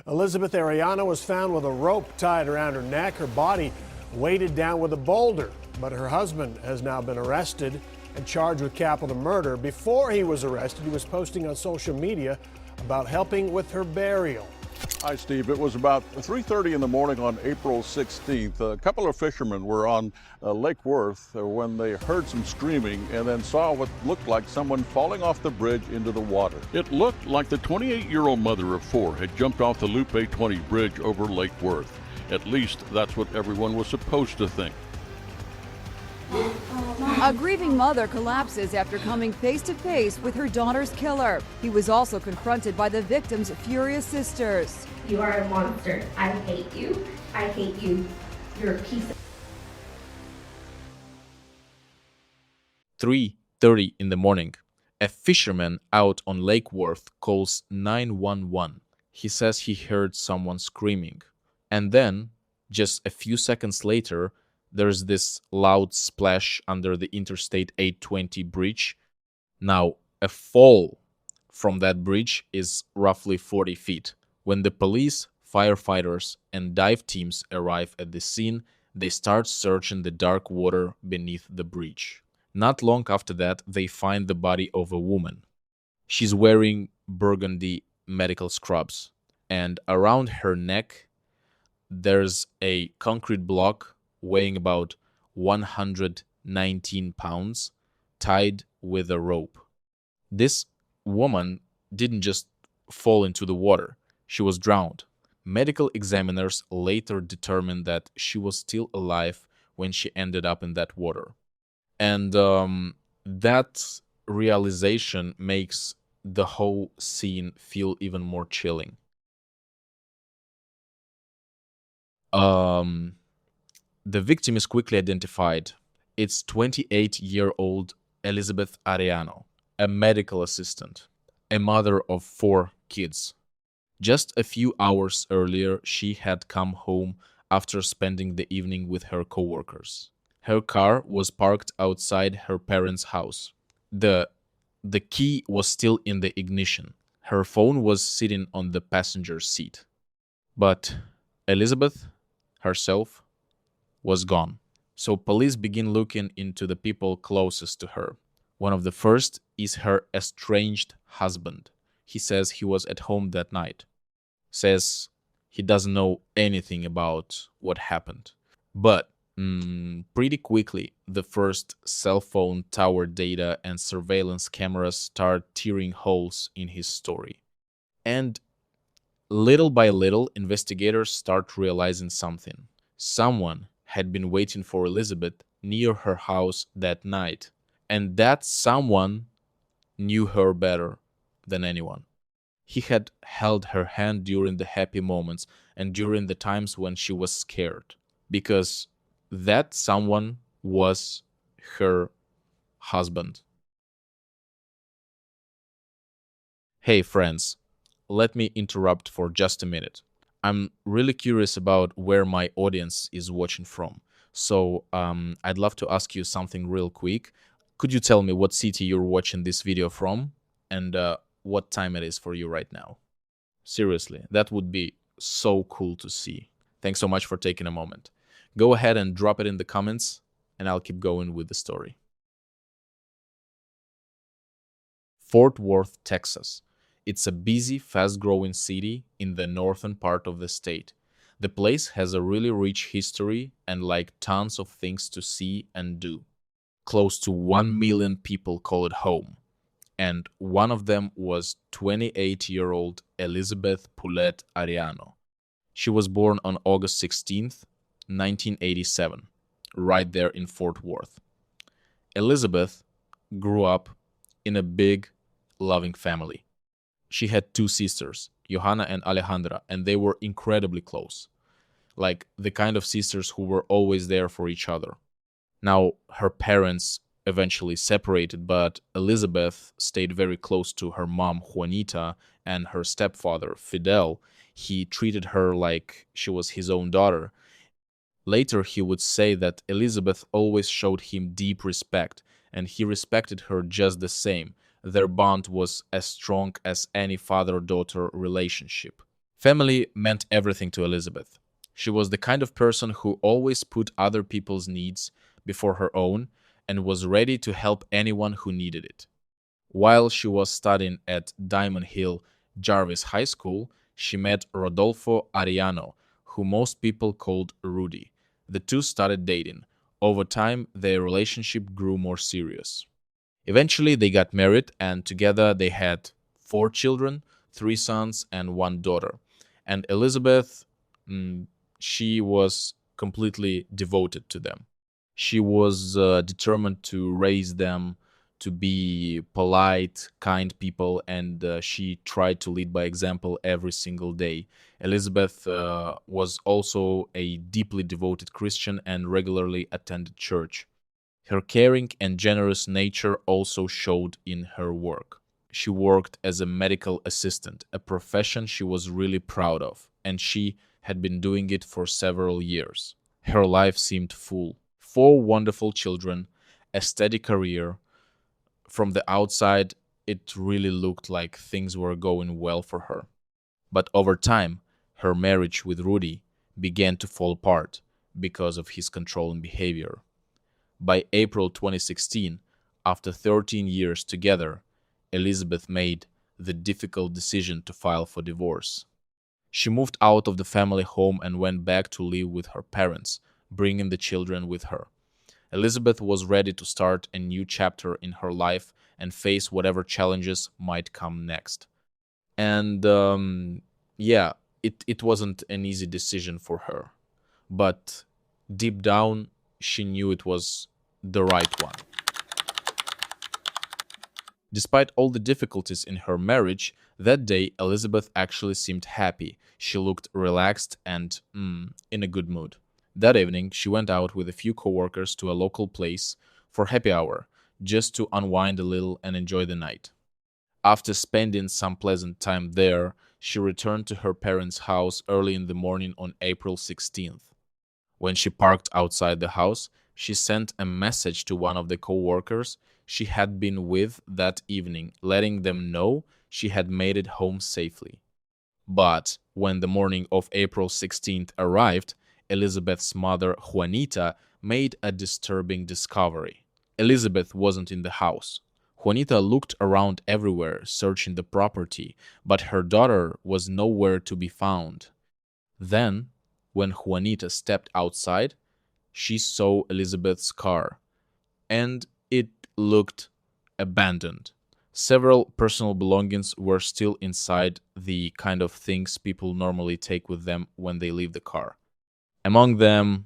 Elizabeth Ariano was found with a rope tied around her neck, her body weighted down with a boulder. But her husband has now been arrested and charged with capital murder. Before he was arrested, he was posting on social media about helping with her burial. Hi, Steve. It was about 3:30 in the morning on April 16th. A couple of fishermen were on Lake Worth when they heard some screaming and then saw what looked like someone falling off the bridge into the water. It looked like the 28-year-old mother of four had jumped off the Loop 820 bridge over Lake Worth. At least that's what everyone was supposed to think. A grieving mother collapses after coming face to face with her daughter's killer. He was also confronted by the victim's furious sisters. You are a monster. I hate you. I hate you. You're a piece of... 3:30 in the morning. A fisherman out on Lake Worth calls 911. He says he heard someone screaming. And then, just a few seconds later, there's this loud splash under the Interstate 820 bridge. Now, a fall from that bridge is roughly 40 feet. When the police, firefighters, and dive teams arrive at the scene, they start searching the dark water beneath the bridge. Not long after that, they find the body of a woman. She's wearing burgundy medical scrubs, and around her neck, there's a concrete block weighing about 119 pounds, tied with a rope. This woman didn't just fall into the water, she was drowned. Medical examiners later determined that she was still alive when she ended up in that water. And that realization makes the whole scene feel even more chilling. The victim is quickly identified. It's 28-year-old Elizabeth Ariano, a medical assistant, a mother of 4 kids. Just a few hours earlier, she had come home after spending the evening with her coworkers. Her car was parked outside her parents' house. The key was still in the ignition. Her phone was sitting on the passenger seat. But Elizabeth herself was gone. So police begin looking into the people closest to her. One of the first is her estranged husband. He says he was at home that night. Says he doesn't know anything about what happened. But pretty quickly, the first cell phone tower data and surveillance cameras start tearing holes in his story. And little by little, investigators start realizing something. Someone had been waiting for Elizabeth near her house that night, and that someone knew her better than anyone. He had held her hand during the happy moments and during the times when she was scared, because that someone was her husband. Hey friends, let me interrupt for just a minute. I'm really curious about where my audience is watching from. So I'd love to ask you something real quick. Could you tell me what city you're watching this video from and what time it is for you right now? Seriously, that would be so cool to see. Thanks so much for taking a moment. Go ahead and drop it in the comments and I'll keep going with the story. Fort Worth, Texas. It's a busy, fast-growing city in the northern part of the state. The place has a really rich history and tons of things to see and do. Close to 1 million people call it home. And one of them was 28-year-old Elizabeth Paulette Ariano. She was born on August 16th, 1987, right there in Fort Worth. Elizabeth grew up in a big, loving family. She had 2 sisters, Johanna and Alejandra, and they were incredibly close. Like the kind of sisters who were always there for each other. Now, her parents eventually separated, but Elizabeth stayed very close to her mom, Juanita, and her stepfather, Fidel. He treated her like she was his own daughter. Later, he would say that Elizabeth always showed him deep respect, and he respected her just the same. Their bond was as strong as any father-daughter relationship. Family meant everything to Elizabeth. She was the kind of person who always put other people's needs before her own and was ready to help anyone who needed it. While she was studying at Diamond Hill Jarvis High School, she met Rodolfo Ariano, who most people called Rudy. The two started dating. Over time, their relationship grew more serious. Eventually, they got married, and together they had 4 children, 3 sons, and 1 daughter. And Elizabeth, mm, she was completely devoted to them. She was determined to raise them to be polite, kind people, and she tried to lead by example every single day. Elizabeth was also a deeply devoted Christian and regularly attended church. Her caring and generous nature also showed in her work. She worked as a medical assistant, a profession she was really proud of, and she had been doing it for several years. Her life seemed full. 4 wonderful children, a steady career. From the outside, it really looked like things were going well for her. But over time, her marriage with Rudy began to fall apart because of his controlling behavior. By April 2016, after 13 years together, Elizabeth made the difficult decision to file for divorce. She moved out of the family home and went back to live with her parents, bringing the children with her. Elizabeth was ready to start a new chapter in her life and face whatever challenges might come next. And yeah, it wasn't an easy decision for her, but deep down, she knew it was the right one. Despite all the difficulties in her marriage, that day Elizabeth actually seemed happy. She looked relaxed and in a good mood. That evening, she went out with a few coworkers to a local place for happy hour, just to unwind a little and enjoy the night. After spending some pleasant time there, she returned to her parents' house early in the morning on April 16th. When she parked outside the house, she sent a message to one of the co-workers she had been with that evening, letting them know she had made it home safely. But when the morning of April 16th arrived, Elizabeth's mother, Juanita, made a disturbing discovery. Elizabeth wasn't in the house. Juanita looked around everywhere, searching the property, but her daughter was nowhere to be found. Then, when Juanita stepped outside, she saw Elizabeth's car, and it looked abandoned. Several personal belongings were still inside, the kind of things people normally take with them when they leave the car. Among them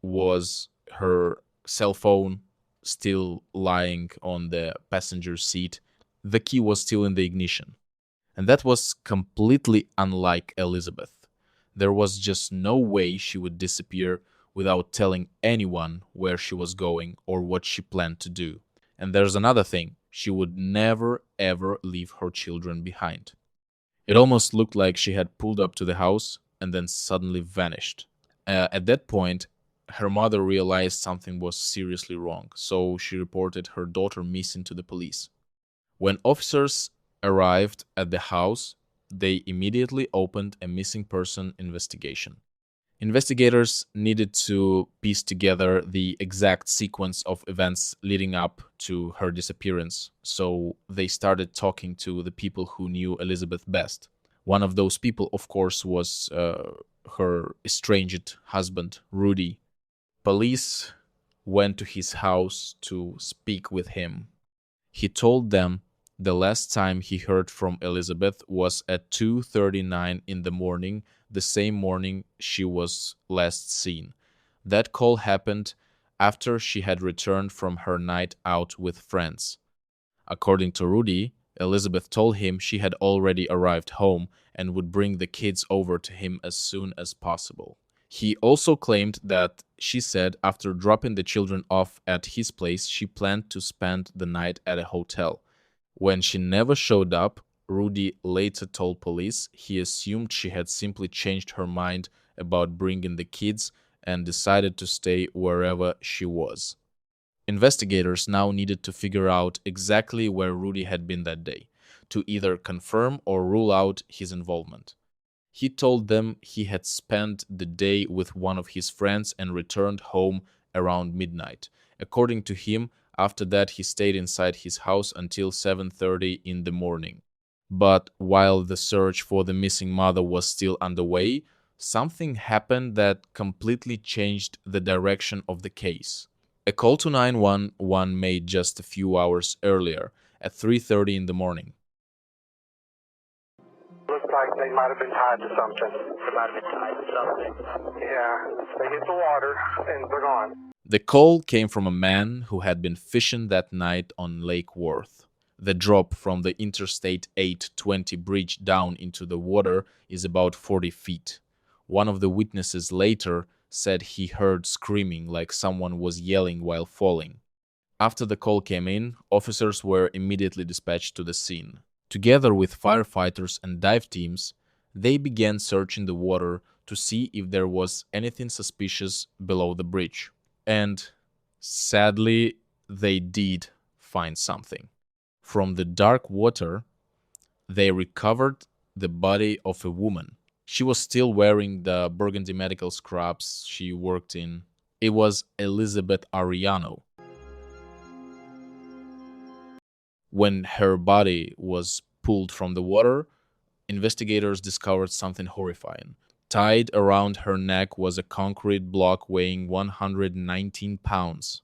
was her cell phone, still lying on the passenger seat. The key was still in the ignition. And that was completely unlike Elizabeth. There was just no way she would disappear without telling anyone where she was going or what she planned to do. And there's another thing, she would never ever leave her children behind. It almost looked like she had pulled up to the house and then suddenly vanished. At that point, her mother realized something was seriously wrong, so she reported her daughter missing to the police. When officers arrived at the house, they immediately opened a missing person investigation. Investigators needed to piece together the exact sequence of events leading up to her disappearance, so they started talking to the people who knew Elizabeth best. One of those people, of course, was her estranged husband, Rudy. Police went to his house to speak with him. He told them the last time he heard from Elizabeth was at 2:39 in the morning, the same morning she was last seen. That call happened after she had returned from her night out with friends. According to Rudy, Elizabeth told him she had already arrived home and would bring the kids over to him as soon as possible. He also claimed that she said after dropping the children off at his place, she planned to spend the night at a hotel. When she never showed up, Rudy later told police he assumed she had simply changed her mind about bringing the kids and decided to stay wherever she was. Investigators now needed to figure out exactly where Rudy had been that day, to either confirm or rule out his involvement. He told them he had spent the day with one of his friends and returned home around midnight. According to him, after that he stayed inside his house until 7:30 in the morning. But while the search for the missing mother was still underway, something happened that completely changed the direction of the case. A call to 911 made just a few hours earlier at 3:30 in the morning. Looks like they might have been tied to something. They might have been tied to something. Yeah, they hit the water and they're gone. The call came from a man who had been fishing that night on Lake Worth. The drop from the Interstate 820 bridge down into the water is about 40 feet. One of the witnesses later said he heard screaming like someone was yelling while falling. After the call came in, officers were immediately dispatched to the scene. Together with firefighters and dive teams, they began searching the water to see if there was anything suspicious below the bridge. And sadly, they did find something. From the dark water, they recovered the body of a woman. She was still wearing the burgundy medical scrubs she worked in. It was Elizabeth Ariano. When her body was pulled from the water, investigators discovered something horrifying. Tied around her neck was a concrete block weighing 119 pounds.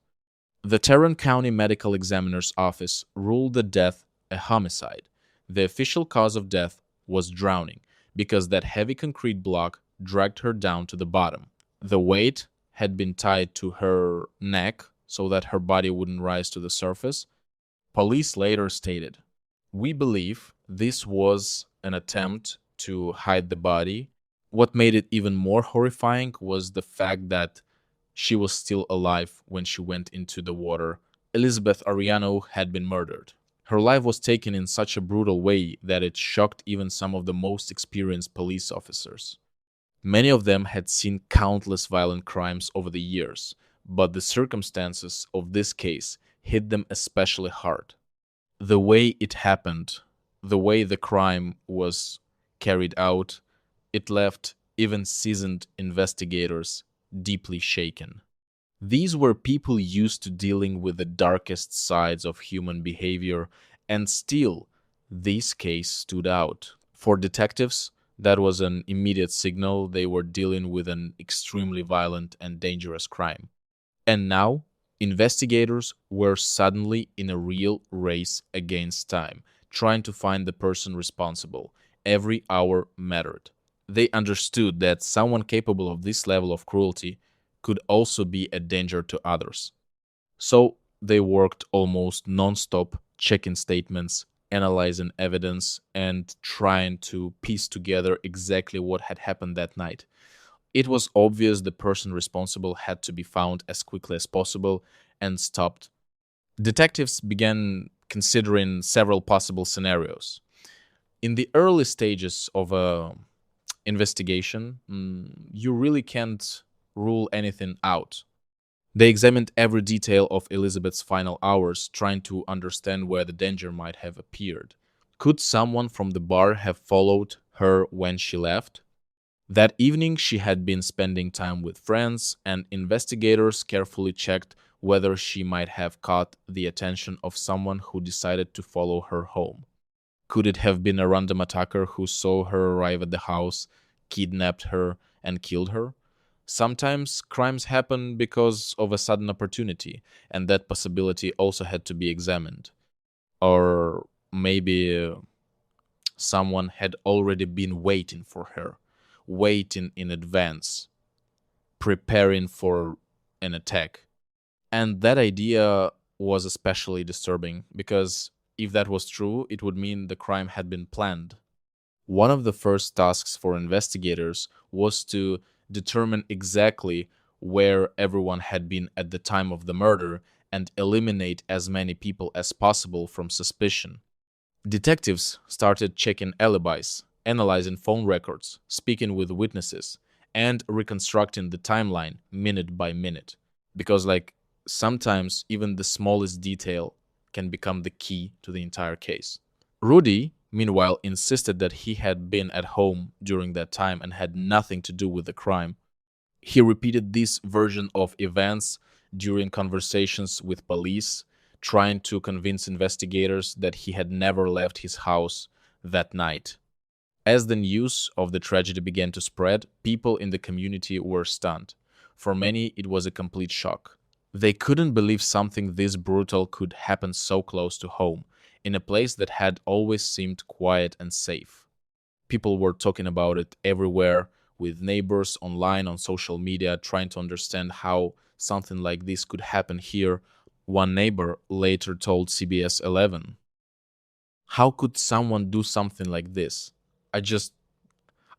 The Tarrant County Medical Examiner's Office ruled the death a homicide. The official cause of death was drowning because that heavy concrete block dragged her down to the bottom. The weight had been tied to her neck so that her body wouldn't rise to the surface. Police later stated, "We believe this was an attempt to hide the body." What made it even more horrifying was the fact that she was still alive when she went into the water. Elizabeth Ariano had been murdered. Her life was taken in such a brutal way that it shocked even some of the most experienced police officers. Many of them had seen countless violent crimes over the years, but the circumstances of this case hit them especially hard. The way it happened, the way the crime was carried out, it left even seasoned investigators deeply shaken. These were people used to dealing with the darkest sides of human behavior, and still, this case stood out. For detectives, that was an immediate signal they were dealing with an extremely violent and dangerous crime. And now, investigators were suddenly in a real race against time, trying to find the person responsible. Every hour mattered. They understood that someone capable of this level of cruelty could also be a danger to others. So they worked almost non-stop, checking statements, analyzing evidence, and trying to piece together exactly what had happened that night. It was obvious the person responsible had to be found as quickly as possible and stopped. Detectives began considering several possible scenarios. In the early stages of a investigation, you really can't rule anything out. They examined every detail of Elizabeth's final hours, trying to understand where the danger might have appeared. Could someone from the bar have followed her when she left? That evening, she had been spending time with friends, and investigators carefully checked whether she might have caught the attention of someone who decided to follow her home. Could it have been a random attacker who saw her arrive at the house, kidnapped her, and killed her? Sometimes crimes happen because of a sudden opportunity, and that possibility also had to be examined. Or maybe someone had already been waiting for her, waiting in advance, preparing for an attack. And that idea was especially disturbing because if that was true, it would mean the crime had been planned. One of the first tasks for investigators was to determine exactly where everyone had been at the time of the murder and eliminate as many people as possible from suspicion. Detectives started checking alibis, analyzing phone records, speaking with witnesses, and reconstructing the timeline minute by minute. Because, sometimes even the smallest detail can become the key to the entire case. Rudy meanwhile insisted that he had been at home during that time and had nothing to do with the crime. He repeated this version of events during conversations with police, trying to convince investigators that he had never left his house that night. As the news of the tragedy began to spread, people in the community were stunned. For many, it was a complete shock. They couldn't believe something this brutal could happen so close to home, in a place that had always seemed quiet and safe. People were talking about it everywhere, with neighbors online on social media trying to understand how something like this could happen here. One neighbor later told CBS 11, "How could someone do something like this? I just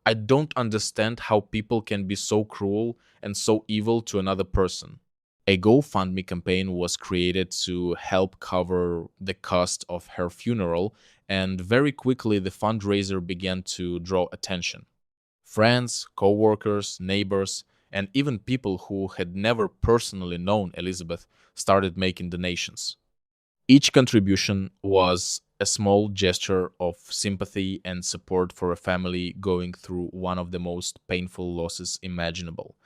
I don't understand how people can be so cruel and so evil to another person." A GoFundMe campaign was created to help cover the cost of her funeral, and very quickly the fundraiser began to draw attention. Friends, co-workers, neighbors, and even people who had never personally known Elizabeth started making donations. Each contribution was a small gesture of sympathy and support for a family going through one of the most painful losses imaginable.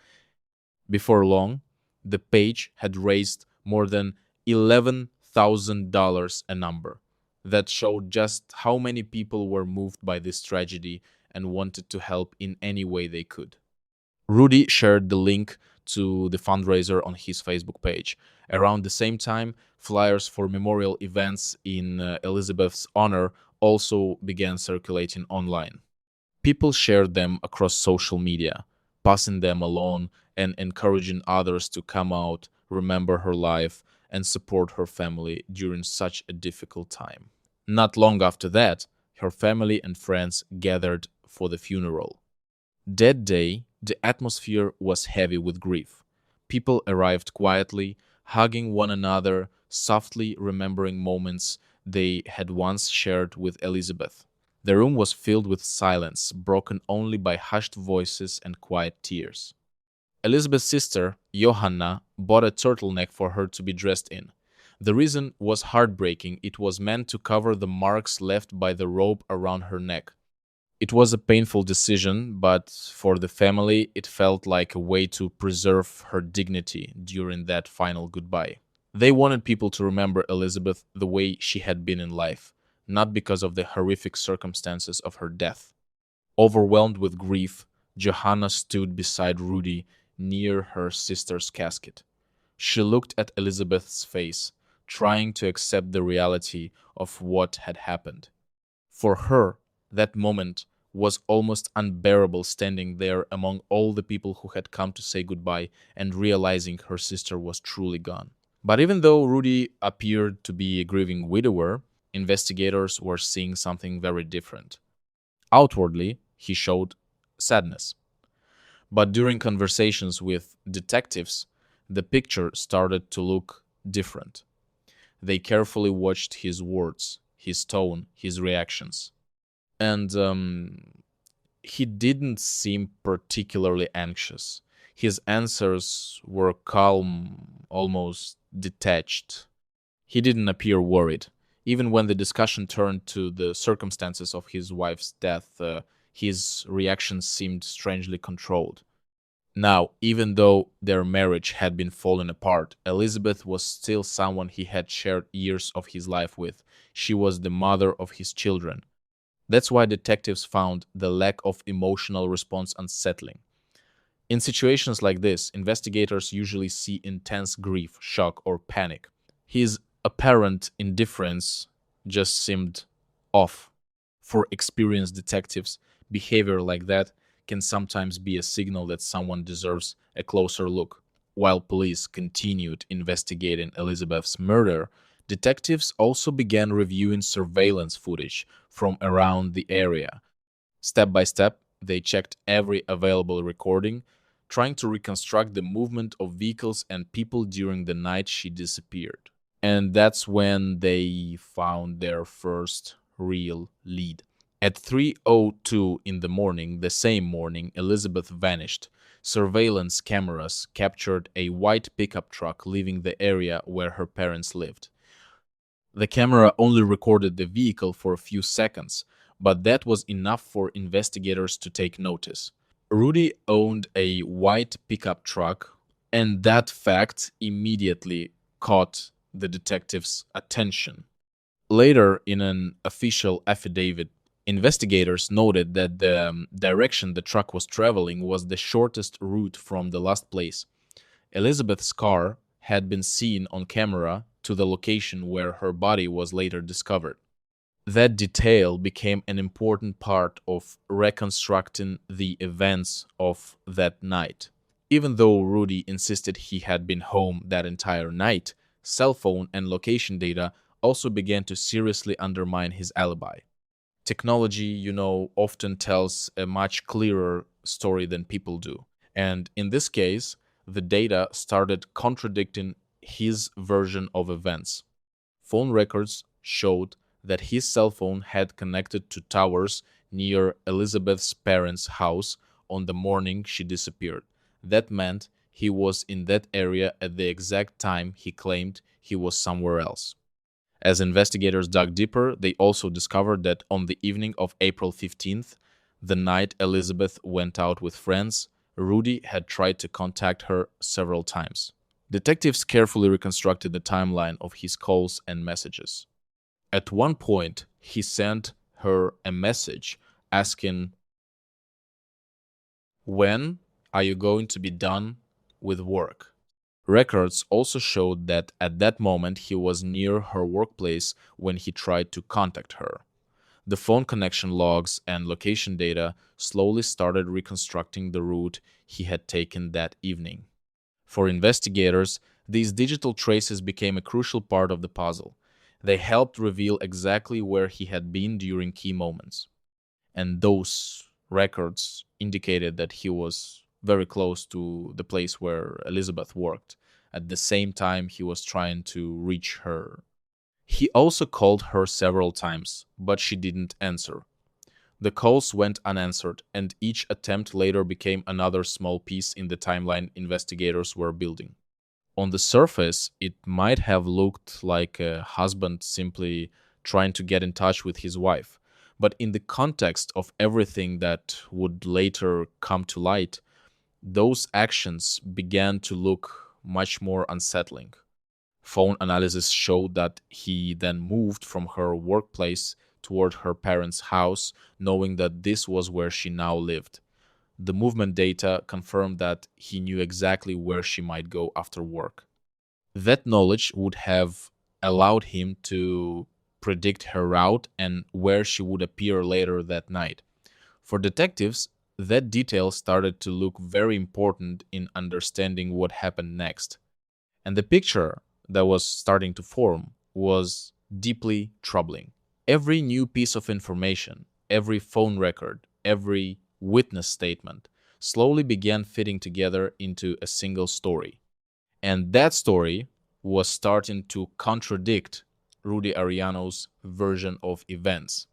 Before long, the page had raised more than $11,000, a number that showed just how many people were moved by this tragedy and wanted to help in any way they could. Rudy shared the link to the fundraiser on his Facebook page. Around the same time, flyers for memorial events in Elizabeth's honor also began circulating online. People shared them across social media, passing them along and encouraging others to come out, remember her life, and support her family during such a difficult time. Not long after that, her family and friends gathered for the funeral. That day, the atmosphere was heavy with grief. People arrived quietly, hugging one another, softly remembering moments they had once shared with Elizabeth. The room was filled with silence, broken only by hushed voices and quiet tears. Elizabeth's sister, Johanna, bought a turtleneck for her to be dressed in. The reason was heartbreaking. It was meant to cover the marks left by the rope around her neck. It was a painful decision, but for the family, it felt like a way to preserve her dignity during that final goodbye. They wanted people to remember Elizabeth the way she had been in life, not because of the horrific circumstances of her death. Overwhelmed with grief, Johanna stood beside Rudy near her sister's casket. She looked at Elizabeth's face, trying to accept the reality of what had happened. For her, that moment was almost unbearable, standing there among all the people who had come to say goodbye and realizing her sister was truly gone. But even though Rudy appeared to be a grieving widower, investigators were seeing something very different. Outwardly, he showed sadness. But during conversations with detectives, the picture started to look different. They carefully watched his words, his tone, his reactions. And he didn't seem particularly anxious. His answers were calm, almost detached. He didn't appear worried. Even when the discussion turned to the circumstances of his wife's death, his reactions seemed strangely controlled. Now, even though their marriage had been falling apart, Elizabeth was still someone he had shared years of his life with. She was the mother of his children. That's why detectives found the lack of emotional response unsettling. In situations like this, investigators usually see intense grief, shock, or panic. His apparent indifference just seemed off. For experienced detectives, behavior like that can sometimes be a signal that someone deserves a closer look. While police continued investigating Elizabeth's murder, detectives also began reviewing surveillance footage from around the area. Step by step, they checked every available recording, trying to reconstruct the movement of vehicles and people during the night she disappeared. And that's when they found their first real lead. At 3:02 in the morning, the same morning, Elizabeth vanished. Surveillance cameras captured a white pickup truck leaving the area where her parents lived. The camera only recorded the vehicle for a few seconds, but that was enough for investigators to take notice. Rudy owned a white pickup truck, and that fact immediately caught the detectives' attention. Later, in an official affidavit, investigators noted that the direction the truck was traveling was the shortest route from the last place. Elizabeth's car had been seen on camera to the location where her body was later discovered. That detail became an important part of reconstructing the events of that night. Even though Rudy insisted he had been home that entire night, cell phone and location data also began to seriously undermine his alibi. Technology, often tells a much clearer story than people do. And in this case, the data started contradicting his version of events. Phone records showed that his cell phone had connected to towers near Elizabeth's parents' house on the morning she disappeared. That meant he was in that area at the exact time he claimed he was somewhere else. As investigators dug deeper, they also discovered that on the evening of April 15th, the night Elizabeth went out with friends, Rudy had tried to contact her several times. Detectives carefully reconstructed the timeline of his calls and messages. At one point, he sent her a message asking, "When are you going to be done with work?" Records also showed that at that moment he was near her workplace when he tried to contact her. The phone connection logs and location data slowly started reconstructing the route he had taken that evening. For investigators, these digital traces became a crucial part of the puzzle. They helped reveal exactly where he had been during key moments. And those records indicated that he was very close to the place where Elizabeth worked. At the same time, he was trying to reach her. He also called her several times, but she didn't answer. The calls went unanswered, and each attempt later became another small piece in the timeline investigators were building. On the surface, it might have looked like a husband simply trying to get in touch with his wife. But in the context of everything that would later come to light, those actions began to look much more unsettling. Phone analysis showed that he then moved from her workplace toward her parents' house, knowing that this was where she now lived. The movement data confirmed that he knew exactly where she might go after work. That knowledge would have allowed him to predict her route and where she would appear later that night. For detectives, that detail started to look very important in understanding what happened next. And the picture that was starting to form was deeply troubling. Every new piece of information, every phone record, every witness statement slowly began fitting together into a single story. And that story was starting to contradict Rudy Ariano's version of events.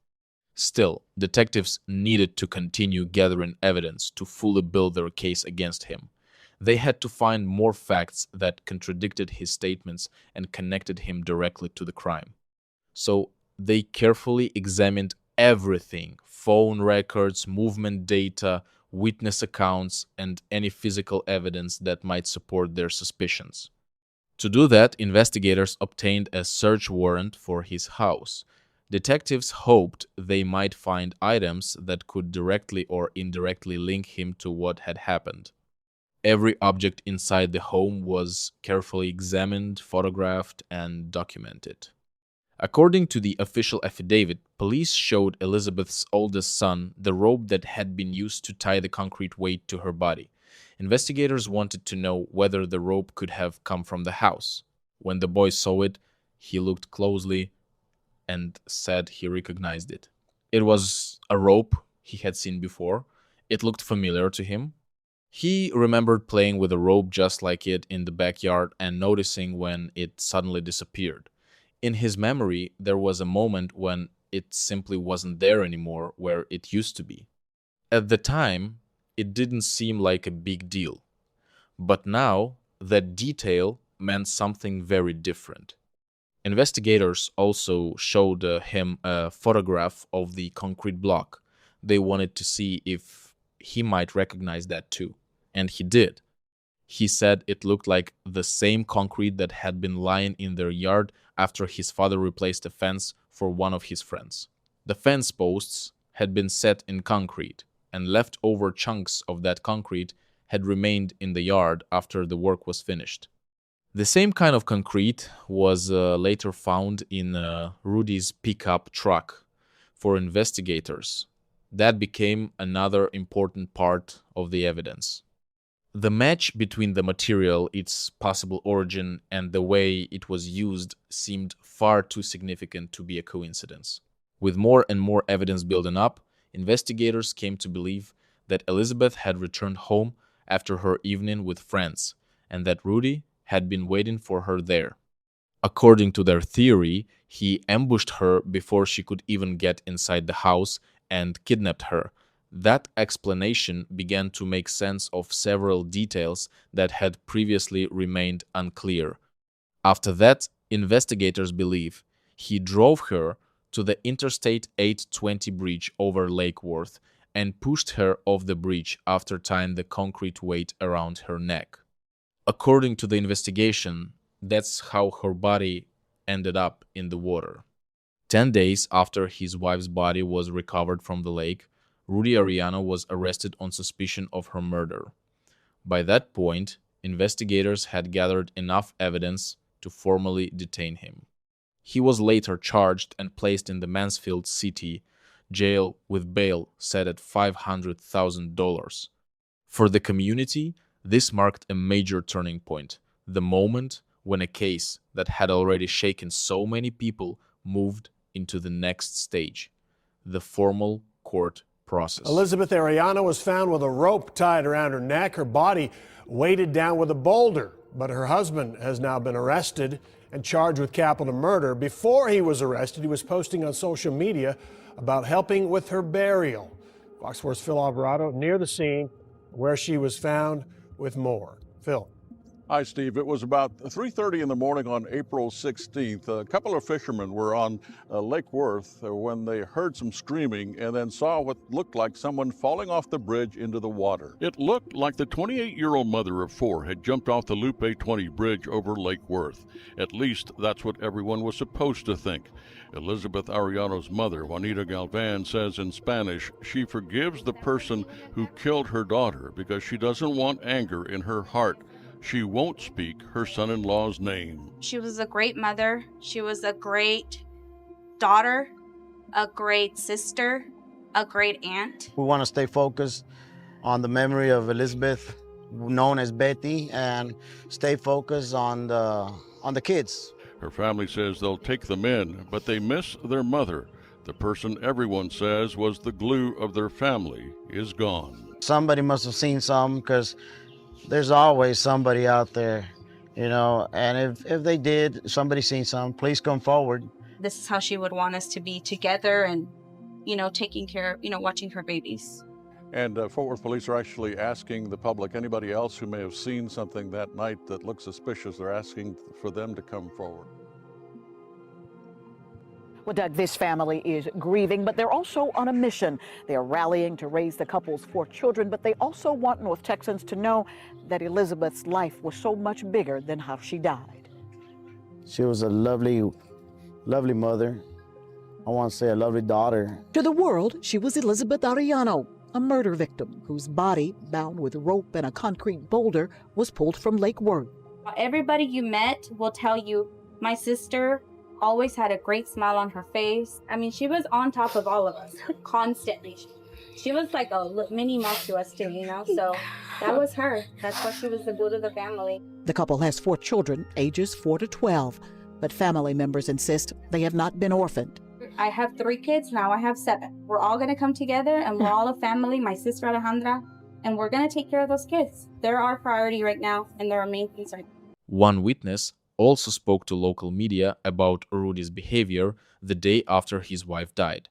Still, detectives needed to continue gathering evidence to fully build their case against him. They had to find more facts that contradicted his statements and connected him directly to the crime. So they carefully examined everything: phone records, movement data, witness accounts, and any physical evidence that might support their suspicions. To do that, investigators obtained a search warrant for his house. Detectives hoped they might find items that could directly or indirectly link him to what had happened. Every object inside the home was carefully examined, photographed, and documented. According to the official affidavit, police showed Elizabeth's oldest son the rope that had been used to tie the concrete weight to her body. Investigators wanted to know whether the rope could have come from the house. When the boy saw it, he looked closely and said he recognized it. It was a rope he had seen before. It looked familiar to him. He remembered playing with a rope just like it in the backyard and noticing when it suddenly disappeared. In his memory, there was a moment when it simply wasn't there anymore where it used to be. At the time, it didn't seem like a big deal. But now, that detail meant something very different. Investigators also showed him a photograph of the concrete block. They wanted to see if he might recognize that too. And he did. He said it looked like the same concrete that had been lying in their yard after his father replaced a fence for one of his friends. The fence posts had been set in concrete, and leftover chunks of that concrete had remained in the yard after the work was finished. The same kind of concrete was later found in Rudy's pickup truck. For investigators, that became another important part of the evidence. The match between the material, its possible origin, and the way it was used seemed far too significant to be a coincidence. With more and more evidence building up, investigators came to believe that Elizabeth had returned home after her evening with friends, and that Rudy had been waiting for her there. According to their theory, he ambushed her before she could even get inside the house and kidnapped her. That explanation began to make sense of several details that had previously remained unclear. After that, investigators believe he drove her to the Interstate 820 bridge over Lake Worth and pushed her off the bridge after tying the concrete weight around her neck. According to the investigation, that's how her body ended up in the water. 10 days after his wife's body was recovered from the lake, Rudy Arellano was arrested on suspicion of her murder. By that point, investigators had gathered enough evidence to formally detain him. He was later charged and placed in the Mansfield City jail with bail set at $500,000. For the community, this marked a major turning point, the moment when a case that had already shaken so many people moved into the next stage, the formal court process. Elizabeth Arellano was found with a rope tied around her neck, her body weighted down with a boulder. But her husband has now been arrested and charged with capital murder. Before he was arrested, he was posting on social media about helping with her burial. Fox 4's Phil Alvarado near the scene where she was found with more. Phil. Hi, Steve. It was about 3:30 in the morning on April 16th. A couple of fishermen were on Lake Worth when they heard some screaming and then saw what looked like someone falling off the bridge into the water. It looked like the 28-year-old mother of four had jumped off the Loop 820 bridge over Lake Worth. At least that's what everyone was supposed to think. Elizabeth Arellano's mother, Juanita Galvan, says in Spanish she forgives the person who killed her daughter because she doesn't want anger in her heart. She won't speak her son-in-law's name. She was a great mother. She was a great daughter, a great sister, a great aunt. We want to stay focused on the memory of Elizabeth, known as Betty, and stay focused on the kids. Her family says they'll take them in, but they miss their mother. The person everyone says was the glue of their family is gone. Somebody must have seen something, because there's always somebody out there, you know, and if they did, somebody seen something, please come forward. This is how she would want us to be together and, taking care, watching her babies. And Fort Worth police are actually asking the public, anybody else who may have seen something that night that looks suspicious, they're asking for them to come forward. Well, Doug, this family is grieving, but they're also on a mission. They are rallying to raise the couple's 4 children, but they also want North Texans to know that Elizabeth's life was so much bigger than how she died. She was a lovely, lovely mother. I want to say a lovely daughter. To the world, she was Elizabeth Arellano, a murder victim whose body, bound with rope and a concrete boulder, was pulled from Lake Worth. Everybody you met will tell you, my sister always had a great smile on her face. I mean, she was on top of all of us constantly. She was like a mini mouse to us too, so that was her. That's why she was the glue of the family. The couple has 4 children, ages 4 to 12, but family members insist they have not been orphaned. I have 3 kids, now I have 7. We're all gonna come together and we're all a family, my sister Alejandra, and we're gonna take care of those kids. They're our priority right now and they're our main concern. One witness also spoke to local media about Rudy's behavior the day after his wife died.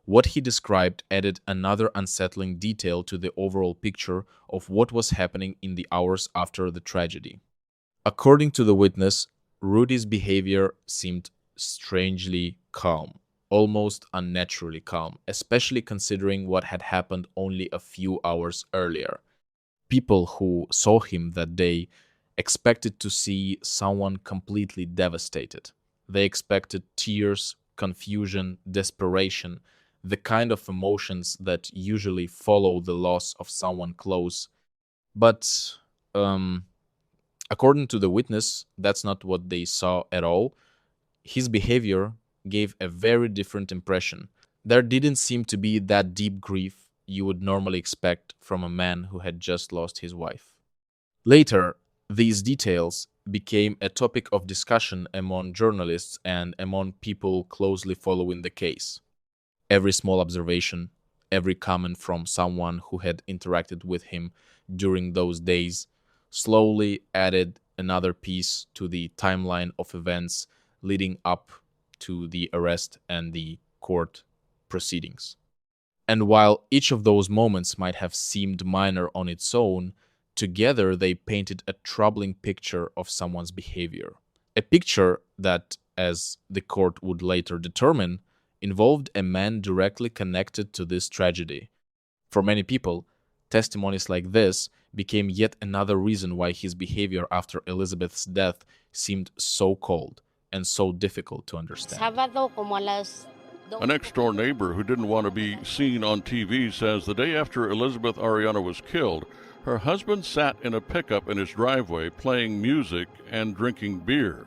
What he described added another unsettling detail to the overall picture of what was happening in the hours after the tragedy. According to the witness, Rudy's behavior seemed strangely calm, almost unnaturally calm, especially considering what had happened only a few hours earlier. People who saw him that day expected to see someone completely devastated. They expected tears, confusion, desperation, the kind of emotions that usually follow the loss of someone close. But according to the witness, that's not what they saw at all. His behavior gave a very different impression. There didn't seem to be that deep grief you would normally expect from a man who had just lost his wife. Later, these details became a topic of discussion among journalists and among people closely following the case. Every small observation, every comment from someone who had interacted with him during those days slowly added another piece to the timeline of events leading up to the arrest and the court proceedings. And while each of those moments might have seemed minor on its own, together they painted a troubling picture of someone's behavior. A picture that, as the court would later determine, involved a man directly connected to this tragedy. For many people, testimonies like this became yet another reason why his behavior after Elizabeth's death seemed so cold and so difficult to understand. A next-door neighbor who didn't want to be seen on TV says the day after Elizabeth Arellano was killed, her husband sat in a pickup in his driveway playing music and drinking beer.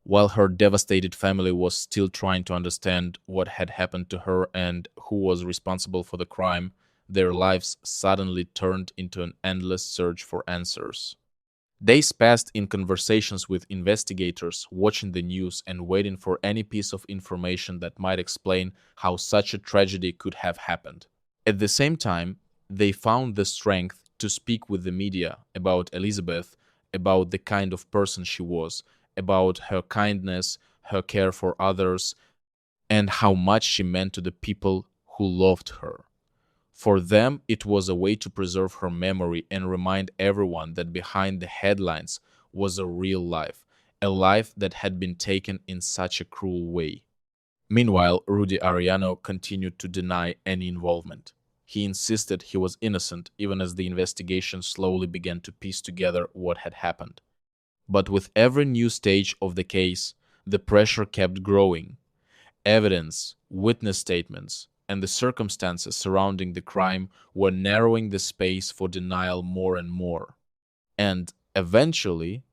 While her devastated family was still trying to understand what had happened to her and who was responsible for the crime, their lives suddenly turned into an endless search for answers. Days passed in conversations with investigators, watching the news and waiting for any piece of information that might explain how such a tragedy could have happened. At the same time, they found the strength to speak with the media about Elizabeth, about the kind of person she was, about her kindness, her care for others, and how much she meant to the people who loved her. For them, it was a way to preserve her memory and remind everyone that behind the headlines was a real life, a life that had been taken in such a cruel way. Meanwhile, Rudy Arellano continued to deny any involvement. He insisted he was innocent, even as the investigation slowly began to piece together what had happened. But with every new stage of the case, the pressure kept growing. Evidence, witness statements, and the circumstances surrounding the crime were narrowing the space for denial more and more. And eventually,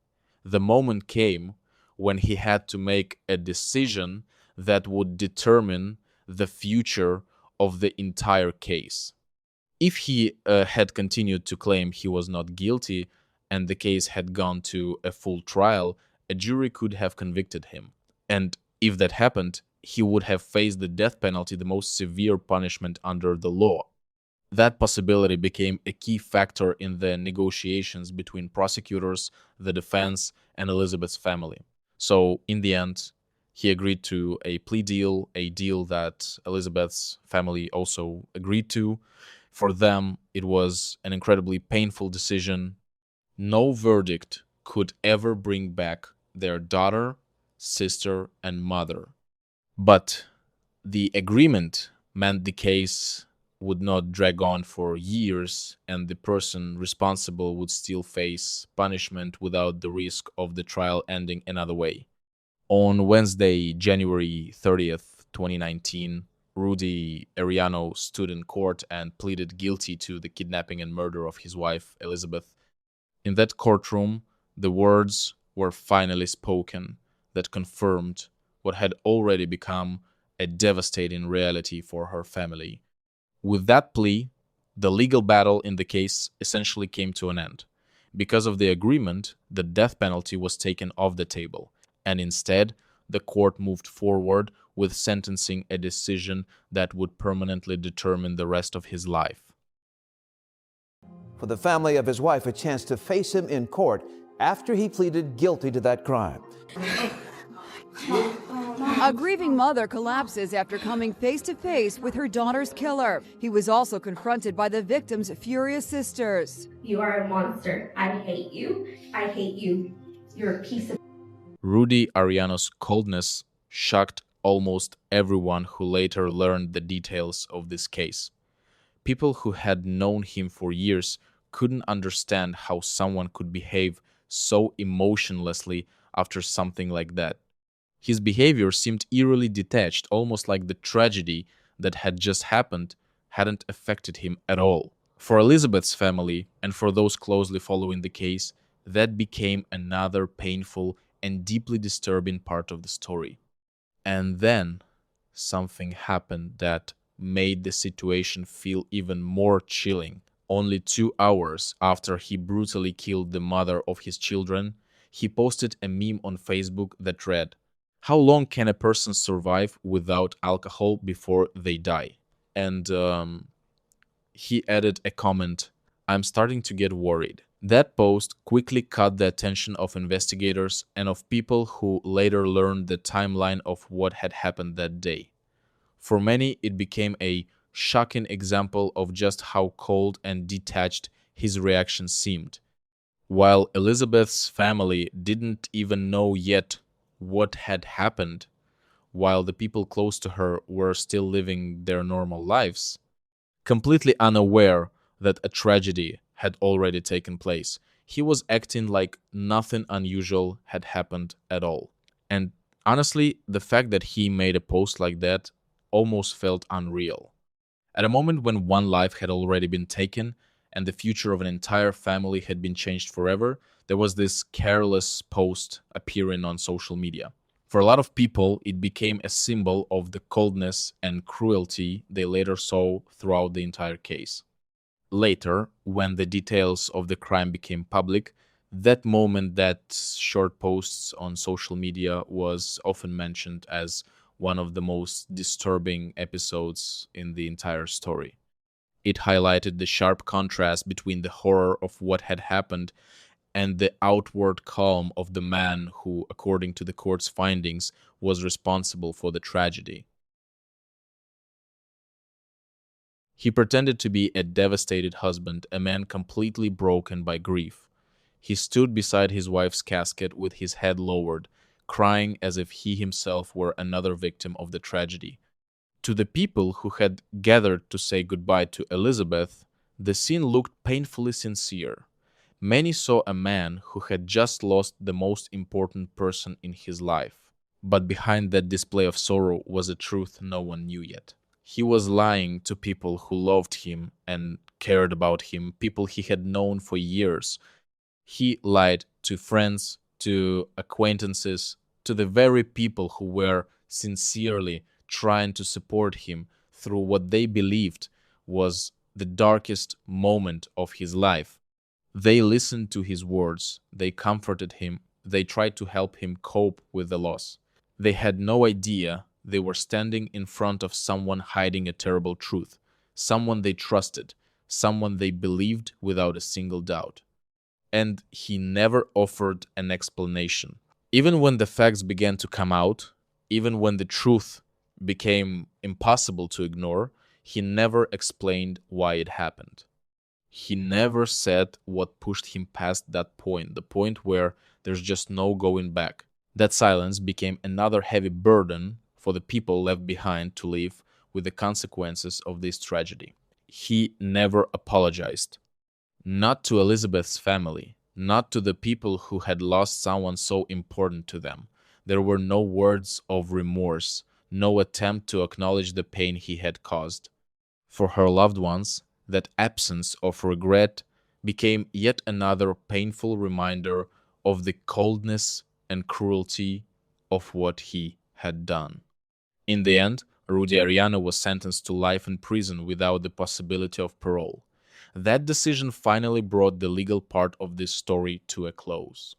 the moment came when he had to make a decision that would determine the future of the entire case. If he had continued to claim he was not guilty and the case had gone to a full trial, a jury could have convicted him. And if that happened, he would have faced the death penalty, the most severe punishment under the law. That possibility became a key factor in the negotiations between prosecutors, the defense, and Elizabeth's family. So, in the end, he agreed to a plea deal, a deal that Elizabeth's family also agreed to. For them, it was an incredibly painful decision. No verdict could ever bring back their daughter, sister, and mother. But the agreement meant the case would not drag on for years, and the person responsible would still face punishment without the risk of the trial ending another way. On Wednesday, January 30th, 2019, Rudy Arellano stood in court and pleaded guilty to the kidnapping and murder of his wife, Elizabeth. In that courtroom, the words were finally spoken that confirmed what had already become a devastating reality for her family. With that plea, the legal battle in the case essentially came to an end. Because of the agreement, the death penalty was taken off the table, and instead, the court moved forward with sentencing a decision that would permanently determine the rest of his life. For the family of his wife, a chance to face him in court after he pleaded guilty to that crime. A grieving mother collapses after coming face-to-face with her daughter's killer. He was also confronted by the victim's furious sisters. You are a monster. I hate you. I hate you. You're a piece of... Rudy Ariano's coldness shocked almost everyone who later learned the details of this case. People who had known him for years couldn't understand how someone could behave so emotionlessly after something like that. His behavior seemed eerily detached, almost like the tragedy that had just happened hadn't affected him at all. For Elizabeth's family and for those closely following the case, that became another painful and deeply disturbing part of the story. And then something happened that made the situation feel even more chilling. Only 2 hours after he brutally killed the mother of his children, he posted a meme on Facebook that read, "How long can a person survive without alcohol before they die?" And he added a comment, "I'm starting to get worried." That post quickly caught the attention of investigators and of people who later learned the timeline of what had happened that day. For many, it became a shocking example of just how cold and detached his reaction seemed. While Elizabeth's family didn't even know yet what had happened, while the people close to her were still living their normal lives, completely unaware that a tragedy had already taken place, he was acting like nothing unusual had happened at all. And honestly, the fact that he made a post like that almost felt unreal. At a moment when one life had already been taken and the future of an entire family had been changed forever, there was this careless post appearing on social media. For a lot of people, it became a symbol of the coldness and cruelty they later saw throughout the entire case. Later, when the details of the crime became public, that moment, that short posts on social media, was often mentioned as one of the most disturbing episodes in the entire story. It highlighted the sharp contrast between the horror of what had happened and the outward calm of the man who, according to the court's findings, was responsible for the tragedy. He pretended to be a devastated husband, a man completely broken by grief. He stood beside his wife's casket with his head lowered, crying as if he himself were another victim of the tragedy. To the people who had gathered to say goodbye to Elizabeth, the scene looked painfully sincere. Many saw a man who had just lost the most important person in his life. But behind that display of sorrow was a truth no one knew yet. He was lying to people who loved him and cared about him, people he had known for years. He lied to friends, to acquaintances, to the very people who were sincerely trying to support him through what they believed was the darkest moment of his life. They listened to his words, they comforted him, they tried to help him cope with the loss. They had no idea they were standing in front of someone hiding a terrible truth, someone they trusted, someone they believed without a single doubt. And he never offered an explanation. Even when the facts began to come out, even when the truth became impossible to ignore, he never explained why it happened. He never said what pushed him past that point, the point where there's just no going back. That silence became another heavy burden for the people left behind to live with the consequences of this tragedy. He never apologized. Not to Elizabeth's family, not to the people who had lost someone so important to them. There were no words of remorse, no attempt to acknowledge the pain he had caused. For her loved ones, that absence of regret became yet another painful reminder of the coldness and cruelty of what he had done. In the end, Rudy Ariano was sentenced to life in prison without the possibility of parole. That decision finally brought the legal part of this story to a close.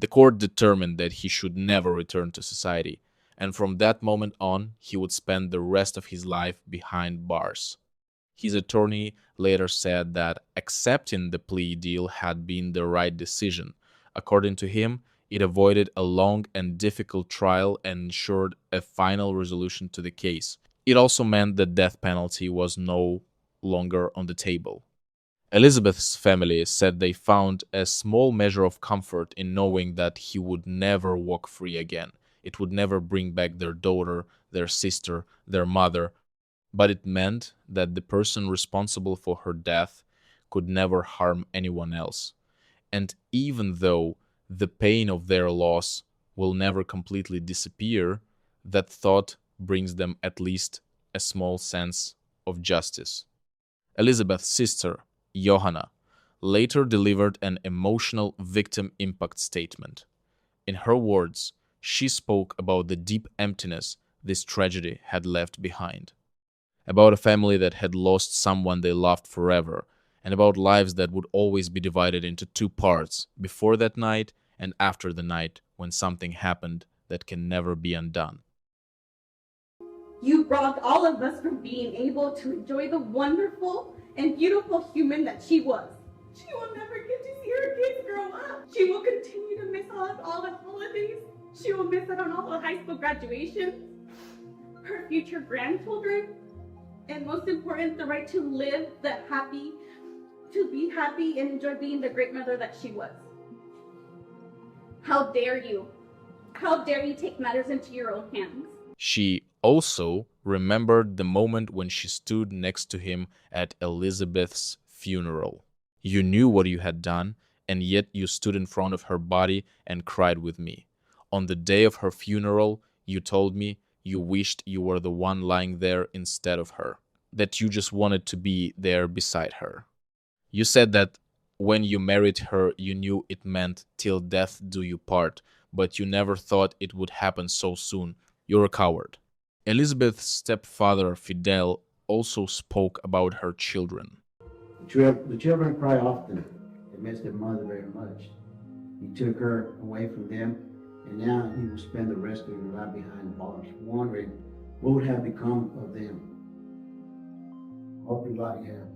The court determined that he should never return to society, and from that moment on, he would spend the rest of his life behind bars. His attorney later said that accepting the plea deal had been the right decision. According to him, it avoided a long and difficult trial and ensured a final resolution to the case. It also meant the death penalty was no longer on the table. Elizabeth's family said they found a small measure of comfort in knowing that he would never walk free again. It would never bring back their daughter, their sister, their mother, but it meant that the person responsible for her death could never harm anyone else. And even though the pain of their loss will never completely disappear, that thought brings them at least a small sense of justice. Elizabeth's sister, Johanna, later delivered an emotional victim impact statement. In her words, she spoke about the deep emptiness this tragedy had left behind, about a family that had lost someone they loved forever, and about lives that would always be divided into two parts, before that night and after the night when something happened that can never be undone. You robbed all of us from being able to enjoy the wonderful and beautiful human that she was. She will never get to see her kids grow up. She will continue to miss all the holidays. She will miss out on all the high school graduations, her future grandchildren, and most important, the right to live to be happy and enjoy being the great mother that she was. How dare you? How dare you take matters into your own hands? She also remembered the moment when she stood next to him at Elizabeth's funeral. You knew what you had done, and yet you stood in front of her body and cried with me. On the day of her funeral, you told me you wished you were the one lying there instead of her, that you just wanted to be there beside her. You said that when you married her, you knew it meant till death do you part, but you never thought it would happen so soon. You're a coward. Elizabeth's stepfather, Fidel, also spoke about her children. The children cry often. They miss their mother very much. He took her away from them, and now he will spend the rest of his life behind bars, wondering what would have become of them. Hope you like him.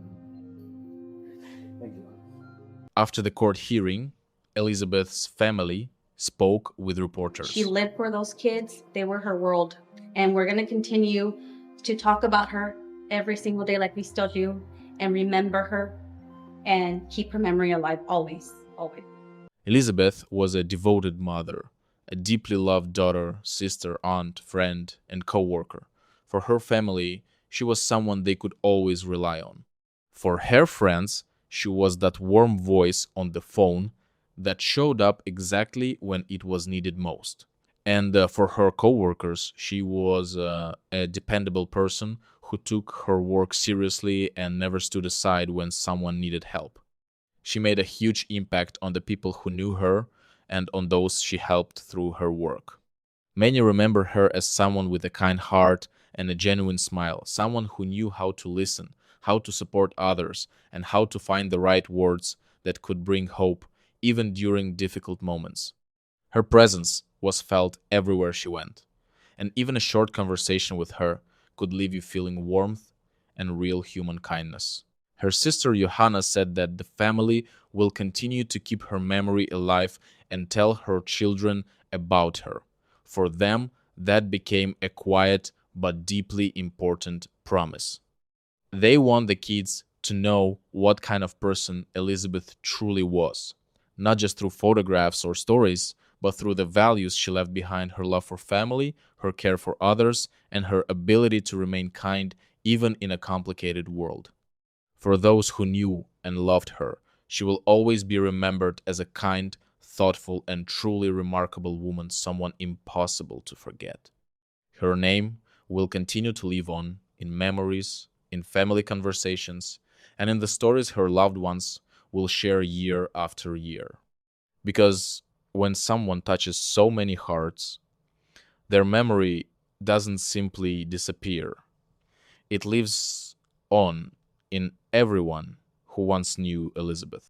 Thank you. After the court hearing, Elizabeth's family spoke with reporters. She lived for those kids. They were her world. And we're going to continue to talk about her every single day like we still do, and remember her and keep her memory alive always, always. Elizabeth was a devoted mother, a deeply loved daughter, sister, aunt, friend, and co-worker. For her family, she was someone they could always rely on. For her friends, she was that warm voice on the phone that showed up exactly when it was needed most. And for her co-workers, she was a dependable person who took her work seriously and never stood aside when someone needed help. She made a huge impact on the people who knew her and on those she helped through her work. Many remember her as someone with a kind heart and a genuine smile, someone who knew how to listen, how to support others, and how to find the right words that could bring hope even during difficult moments. Her presence was felt everywhere she went, and even a short conversation with her could leave you feeling warmth and real human kindness. Her sister Johanna said that the family will continue to keep her memory alive and tell her children about her. For them, that became a quiet but deeply important promise. They want the kids to know what kind of person Elizabeth truly was, not just through photographs or stories, but through the values she left behind: her love for family, her care for others, and her ability to remain kind even in a complicated world. For those who knew and loved her, she will always be remembered as a kind, thoughtful, and truly remarkable woman, someone impossible to forget. Her name will continue to live on in memories, in family conversations, and in the stories her loved ones will share year after year. Because when someone touches so many hearts, their memory doesn't simply disappear. It lives on in everyone who once knew Elizabeth.